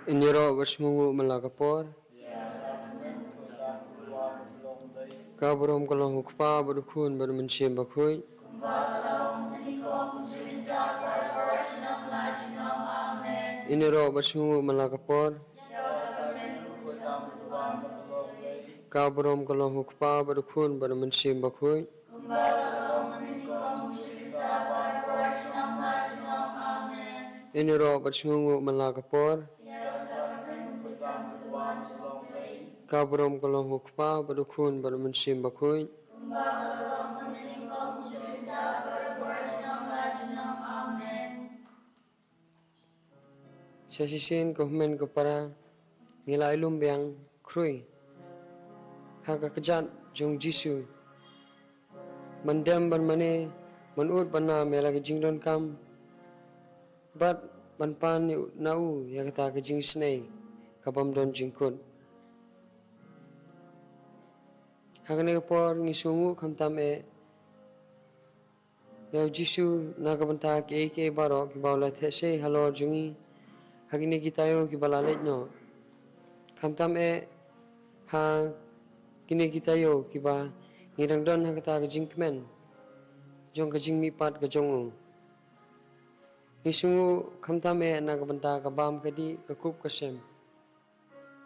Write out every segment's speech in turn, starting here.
Inyiro bersungu melakapor. Kabrom kalong hukpa berukun bermencim bakui. Inyiro bersungu melakapor. Kabrom kalong hukpa berukun bermencim bakui. Inyiro bersungu melakapor. Kabrom kalong hukpa berukun bermencim bakui. Sasisin kohmen kepara nilai lumbiang krui. Haka kejat jung jisu. Mandem bermane menut bana melagi jingdon kam. Bat banpan nau ya kata kejing snei kabam don jingkut. Hakane kapor ngisungu kamtam yau jisu nakabanta ke baro ki baula these halor jungi hakine kitayo ki balalet no kamtam ha kine kitayo ki ba ngirangdon hakata ka jingkmen jong ka jingmi pat ka jongu ngisungu kamtam nakabanta ka bam kadi ka kup kasem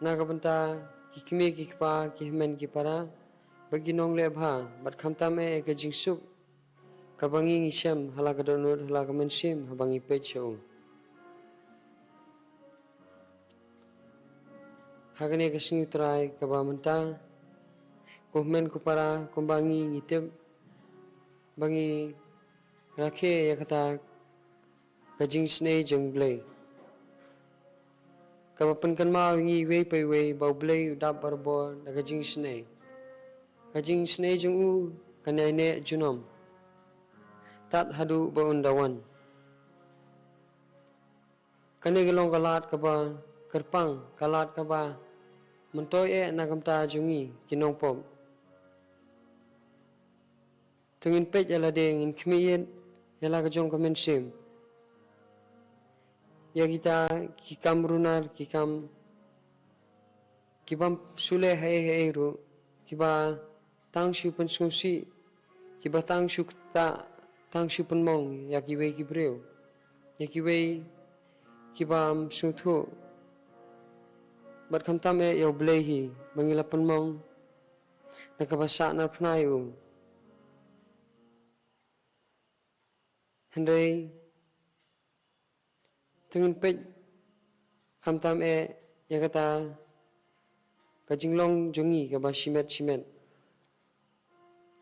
nakabanta kikme ki pa ki men ki para bagi nong lebha bat kamtam ka jingsuk kabangi ngisem halaga donur halaga mensim habangi pecho hagane kasing trai kabamenta komen kupara kumbangi ngitep bangi rakhe yakata kajing snei jengblei kapapan kan mau ngi wei pai wei bau blei udap barbor daga jing snei. Kajing snei jung u kanai ne junom. Tat hadu ba undawan. Kani gelong kalat kaba kerpang kalat kaba mentoy nagamta jungi kinong pom. Tungin pej ala de ngin kmiyen yala kajong kamen sim. Ya kita kikam runar kibam sule hai ru kiba tang shu pen sungsi kiba tang shu ta tang shu pen mong ya kiwe kibreu ya kiwe kibam suthu bat kham tam e yo blehi bangila pen mong nakabasa na pnai hendai tungin pej kham tam e ya kata kajinglong jongi kaba simet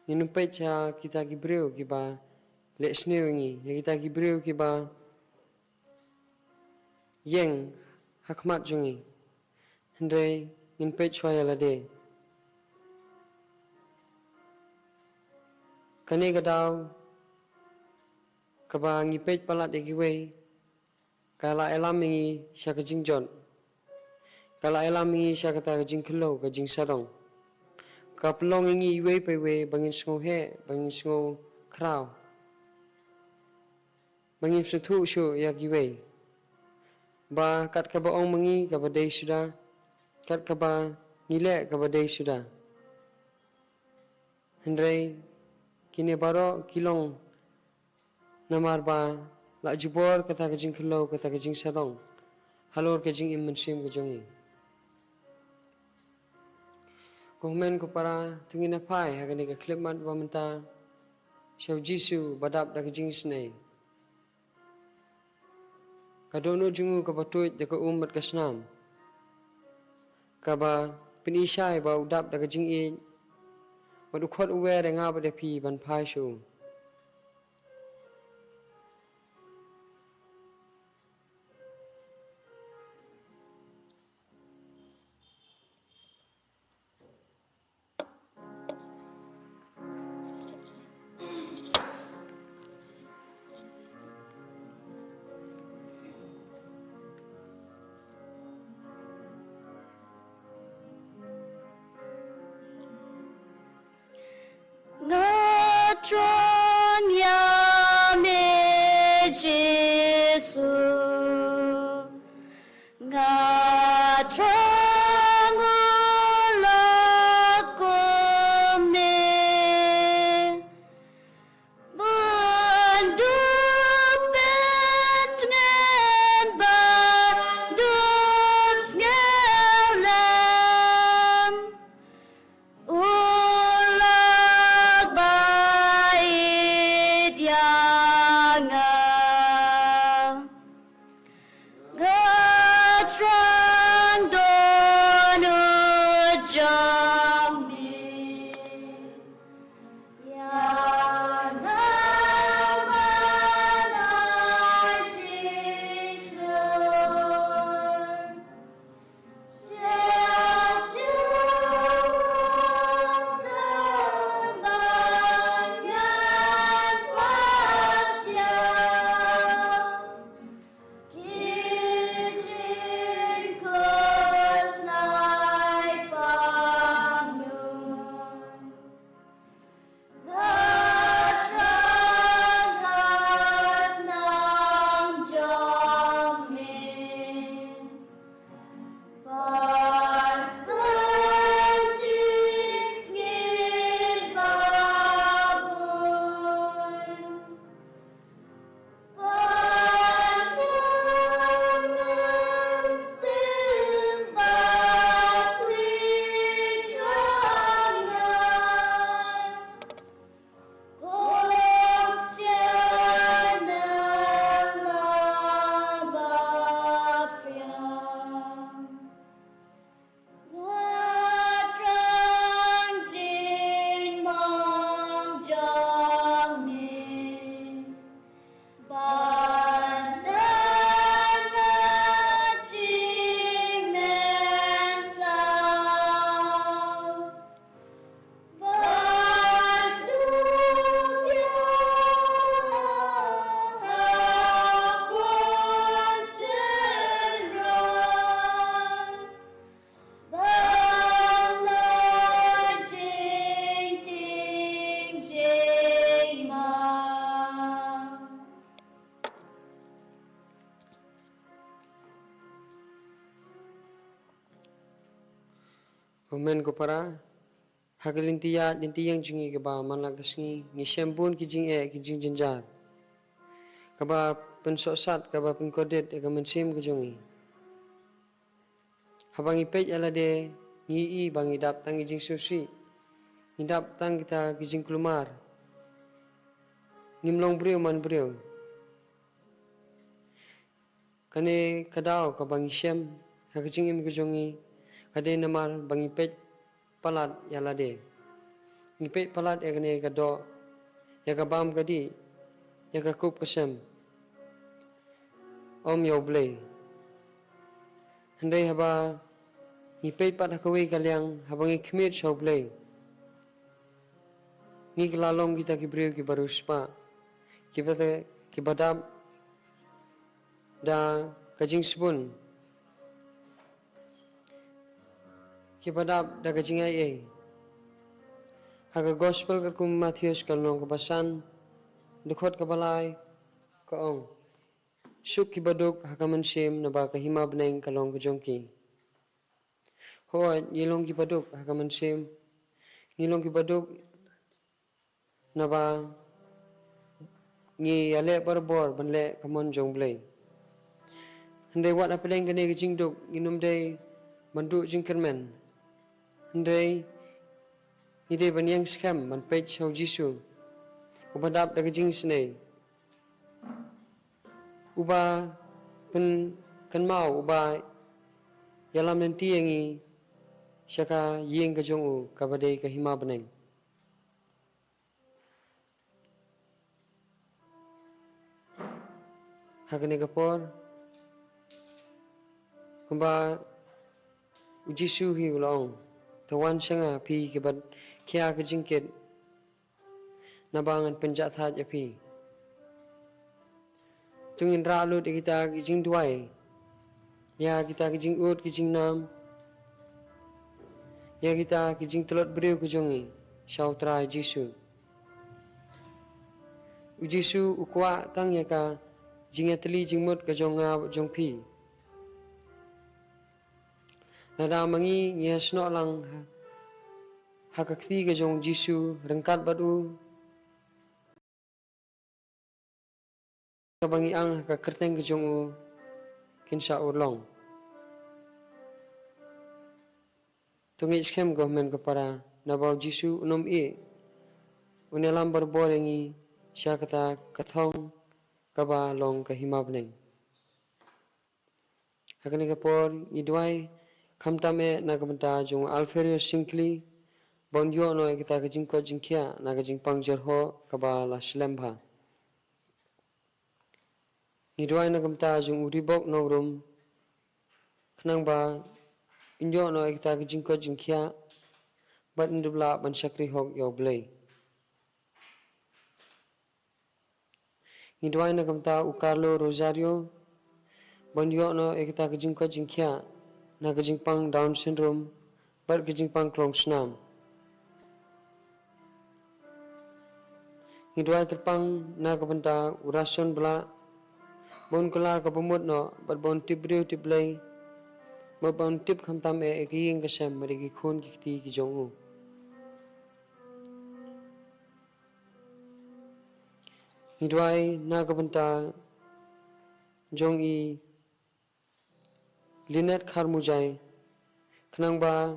minum pej ha kita kibreu kiba le snewengi ya kita kibreu kiba yeng hakmat jongi hendai min pej chwaya lade kane gadau kaba ngi pej palat egiwei kala elam ngi syaka jingjon kala elam ngi syaka ta jingkelo ka jing sarong ka plong ngi wei pe wei bangin sngo he bangin sngo kraw bangin suthu shu ya giwei ba kat ka ba ong mangi ka ba dei sudah kat ka ba ngile ka ba dei sudah hendrai kini baro kilong namar ba la jubor kata ka jing khlo kata ka jing sarong halor ka jing im mensim ka jongi komen ko para tungin apai hagani ka klipmat ba menta shau jisu badap da ka jing snei kadono jungu ka batuit da ka umat ka snam ka ba pinisai ba udap da ka jing i madukhot uwe nga ba de pi ban phai shu Ngatro Omen ko para hagalintiya linti yang jungi kaba malagas ni syembun kijing kijing jenjar. Kaba pensosat kaba penkodet ega mensim kejungi. Habang ipej ala de ngi bang idap tang kijing susi. Idap tang kita kijing kelumar. Ngimlong beriu man beriu. Kane kadao kabang isyem hakijing im kejungi. Kade namar bang ipej palat yalade. Ipej palat ya kane kado ya kabam kadi ya kakup kesem. Om yoblay. Handai haba ipej pat hakawi kalyang habang ikmit shoblay. Ni kelalong kita kibriu ki baruspa. Kibata kibadab da kajing sebun. Kibadab da kajing ai. Haga gospel kat kum Matius kalong kebasan dukot kabalai kaong. Syuk kibaduk haka mensim naba kahima beneng kalong kejongki. Hoa nyilong kibaduk haka mensim. Nyilong kibaduk naba ngi ale barbor banle kamon jong blay. Handai wat apeleng kene kejing duk inum day banduk jingkermen. Handai ide banyang scam ban page sau jisu. Ubadap da kejing senai. Uba pen kan mau uba yalam nanti yangi syaka yeng kejong u kabadai kahima beneng. Hakane kapor kumba ujisu hi ulong tawan syanga pi kebat kia kejingket nabangan penjat hat api tungin ralut kita kejing duai ya kita kejing ut kejing nam ya kita kejing telot beriu kejongi syautra jisu ujisu ukwa tang ya ka jingya teli jingmut kejonga jongpi nada mangi ngiasno lang hakakti kejong jisu rengkat badu kabangi ang hakakerteng kejong u kinsa urlong tungi skem government kapara nabau jisu unum unelam berborengi syakata kathong kaba long kahima beneng hakane kapor idwai kamtame nagamenta jung alferio singkli bonyo no kita kejing ko jingkia na kejing pangjerho kaba la slembha idwai nagamenta jung uribok nogrum khnang ba injo no kita kejing ko jingkia bat ndubla ban sakri hok yo blay idwai nagamenta ukarlo rosario bonyo no kita kejing ko jingkia na kejing pang down syndrome bat kejing pang klong snam idwai terpang na kabenta urason bela bon kala kabumut no bat bon tibriu tiblay ma bon tip khamtam ekiyeng kasam marigi khun kikti ki jongu idwai na kabenta jongi linet kharmujai khnang ba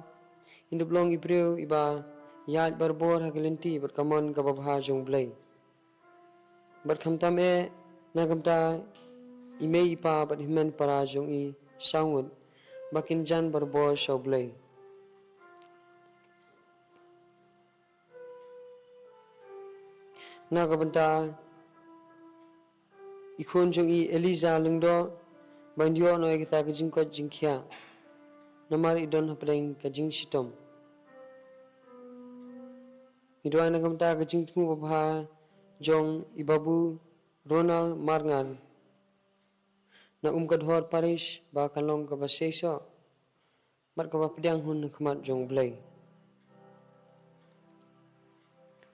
indublong ibriu iba yaj barbor hagelinti berkamon kababha jong blay berkhamtam nagamta imei ipa bat himen para jong i sangut bakin jan barbor shaw blay nagabanta ikhon jong i Eliza lengdo bandio no kita kejing ko jingkhia namar idon hapreng kejing sitom idwa nagamta kejing tmu babha jong ibabu Ronald Marngan na kadhor parish ba kalong ka baseso mat ka pediang hun khmat jong blay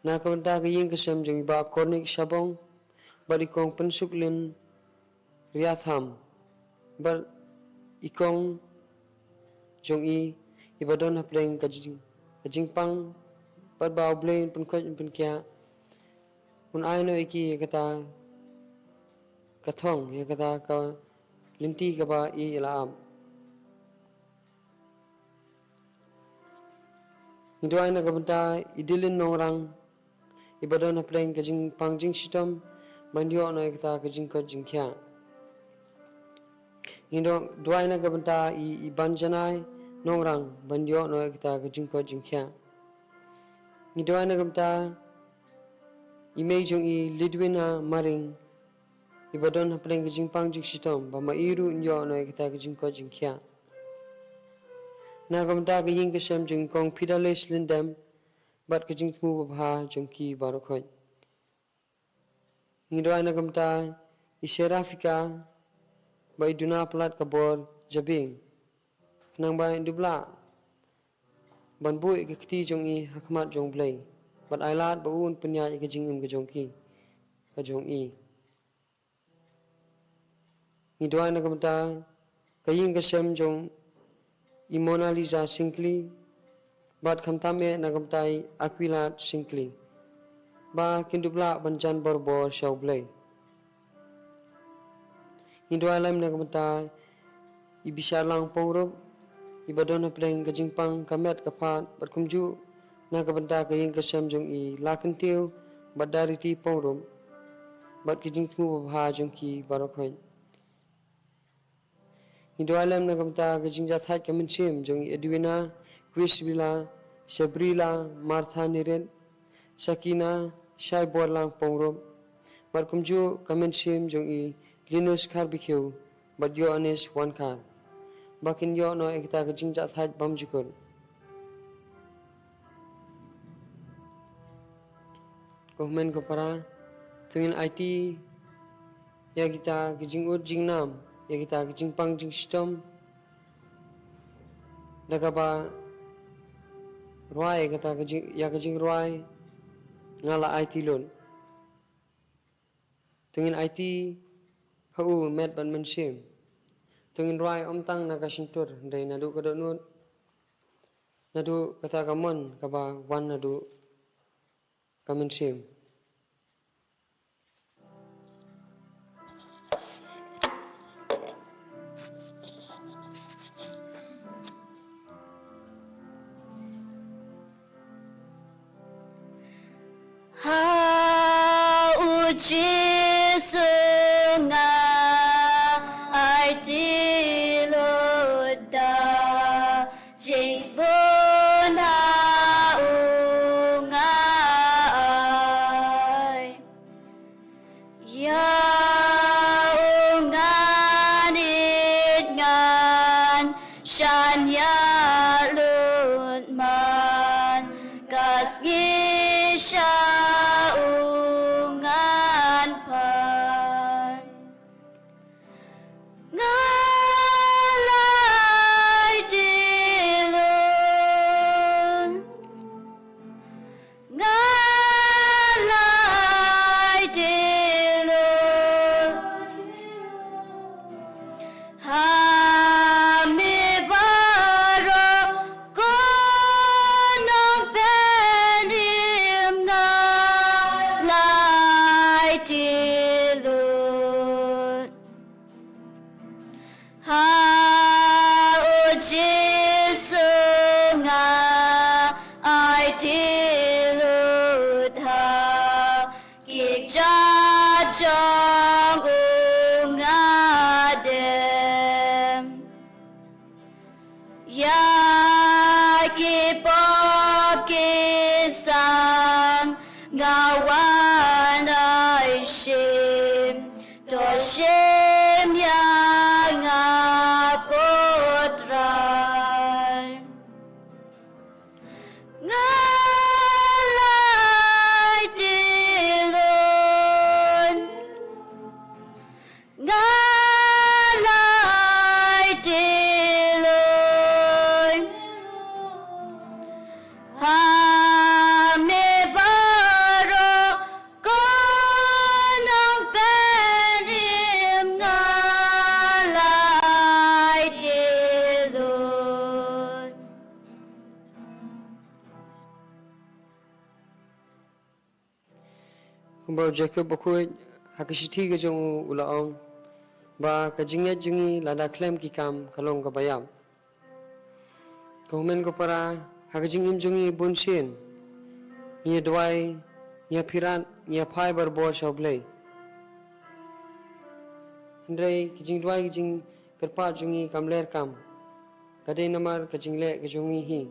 na kamta kaying kasam jong iba kornik sabong bari kong pensuklin riatham bar ikong jong i ibadon hapleng kajing pang padbaw blain pun khoj pun kya pun aino iki kata kathong ya kata ka linti ka ba I ilaam Nidwai na kabanta idilin nongrang ibadon hapleng kajing pangjing sitom bandio no ikta kajing ko jingkya Nido dwai na kabanta ibanjanai nongrang bandio no ikta kajing ko jingkya Nidwai na kabanta imejong lidwina maring ibadon hapleng kajing pangjing sitom ba mairu nyo no ikta kajing ko jingkya Na kabanta kajing kasem jing kong pidales lindem bat kajing tmu babha jongki barokhoj Nidwai na kabanta iserafika ba iduna plat kabor jabing nang ba indubla banbu ikakti jong hakmat jong blai bat ailat baun penya kajing kajongki kajong Nidwai na kabanta kajing kasem jong Mona Lisa singkli bat khamtame nagamtai Aquilat singkli ba kindubla banjan borbor shaublai Hindwalam nagamta ibisarlang pawrob ibadon hapleng kajingpang kamet kapat bat kumju nagabanta kaying kasam jong lakantiu bat dariti pawrob bat kajingtmu babha jongki barokhoy Hindwalam nagamta kajing jathat kaminsim jong Edwina, Quisbila, Sabrila, Martha Niren, Sakina, Shai Borlang Pongrom, Barkumju kaminsim jong Linus Karbikyu, bat yo anis wan kar. Bakin yo no ekta kajing jathat bamjukul. Kohmen ko para tungin IT ya kita kajing jingnam ya kita kajing pang jing sistem dagaba ruai kata kajing ruai ngala IT lon tungin IT hau met ban mensim tungin ruai omtang nagasintur dai nadu kadonut nadu kata kamon kaba wan nadu kamensim Jesus nga ay tiloda James Bona ungay yaunganit ngan shanya lunman kasgisha Ngalay dilo kumbau Jacob bakui hakisithi ke jong ulaong ba kajinget jungi lada klem kikam kalong kabayam komen ko para hakajing jungi bunsin nia dwai nia piran nia phai barbor shoblei Hindai kijing dwai kijing kerpa jungi kamler kam kadai namar kajingle kejungi hi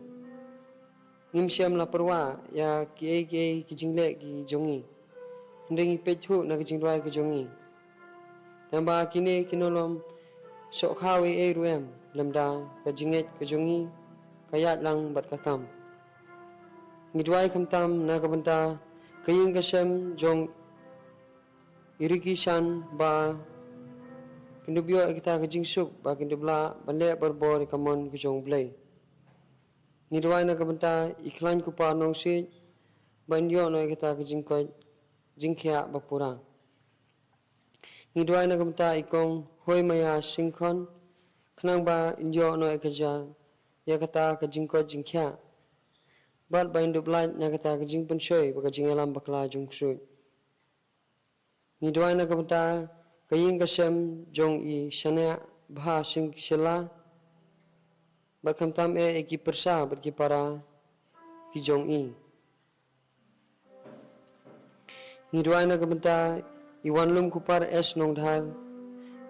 ngimsiam la perwa ya ki kijingle ki jongi Hindai pechu na kijing dwai kejongi tamba kini kinolom sok khawi ruem lamda kajinget kejongi kayat lang bat kakam ngidwai kamtam na kabanta kaying kasem jong irrigation ba kindubyo kita kajing suk ba kindubla bande berbor kamon kejong blai ngidwai na kabanta iklan kupa nong si bandio no kita kajing ko jingkhia bapura ngidwai na kabanta ikong hoi maya singkon khnang ba indio no ekaja ya kata kajing ko jingkhia bat ba indubla na kata kajing pensoi ba kajing alam bakla jungsui ngidwai na kabanta kaying kasem jong i shania bha sing sila berkamtam eki persa berki para ki jong i ngidwai na kabanta iwan lum kupar es nong dhar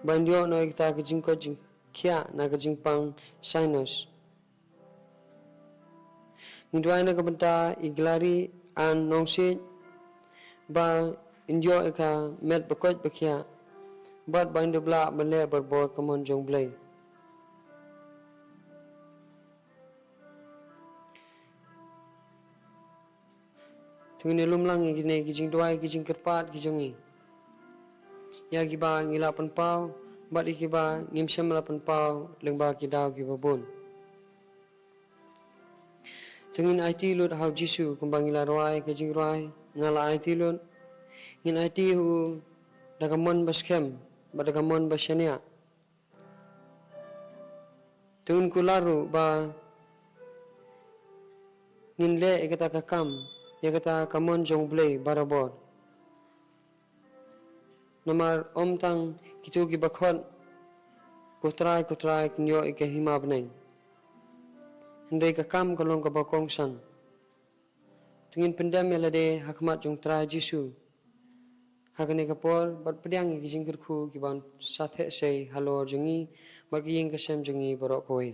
bandio no ekta kajing ko jing khia na kajing pang sinus ngidwai na kabanta iglari an nongsi ba indio eka met bakoj bakhia bat bain dubla bale berbor kamon jong blai tungni lumlang igine kijing dwai kijing kerpat kijongi ya giba ngila panpau bat ikiba ngimsem la panpau lengba kidaw gibabun tungin IT lut hau jisu kumbangila roi kijing roi ngala IT lut ngin IT hu dagamon baskem badagamon basyania tun kularu ba nginle ikata kakam yakata kamon jong blai barabor namar omtang kitu gi bakhon kutrai kinyo ike himab nai hindai kakam kalong ka bakong san tungin pendam melade hakmat jong trai jisu hakane kapor bat pediang ki jingkir khu ki ban sathe sei halor jungi bagi yeng kasem jungi borok koi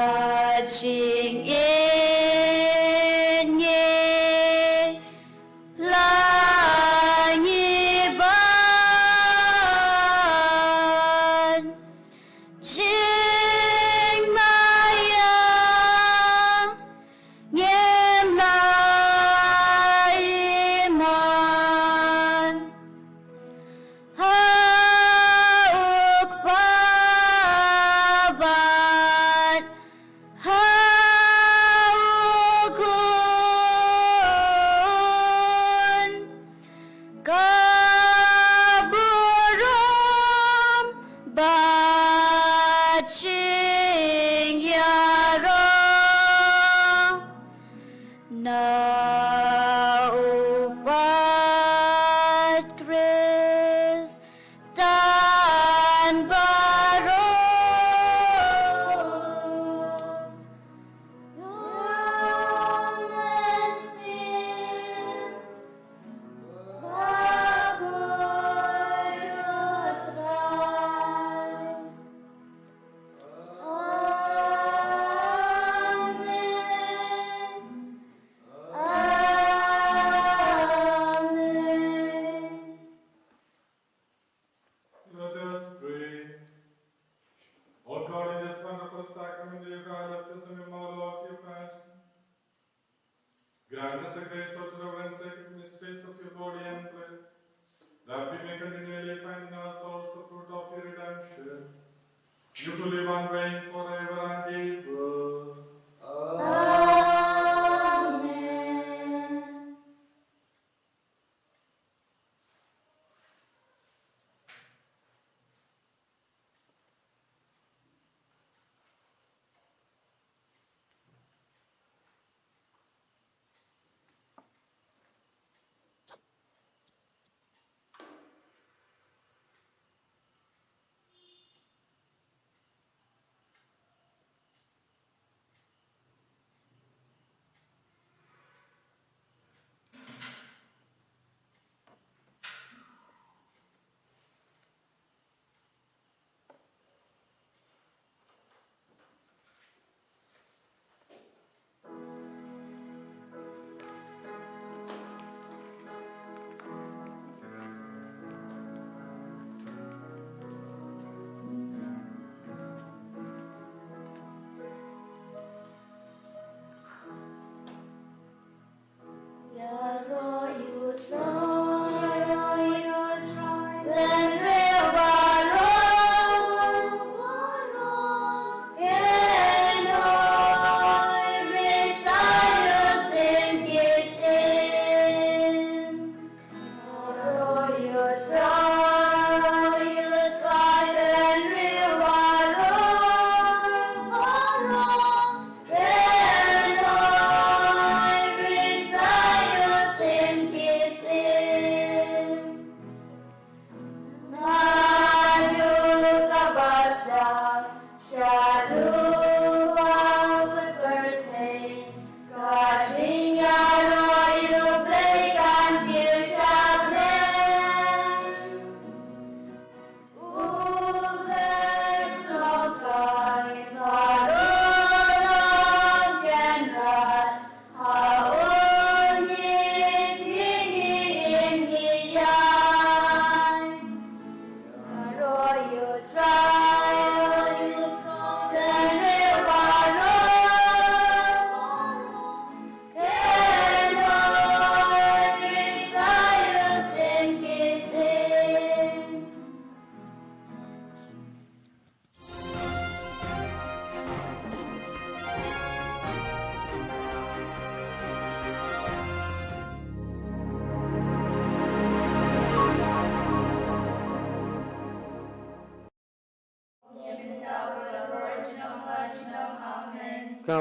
Daching in ye langi ban jing maya ngem lai man hauk babat haukun kaburum baching yaro na upat Chris stand by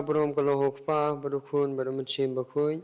brom kalau hok pa baru kun baru mencim bakui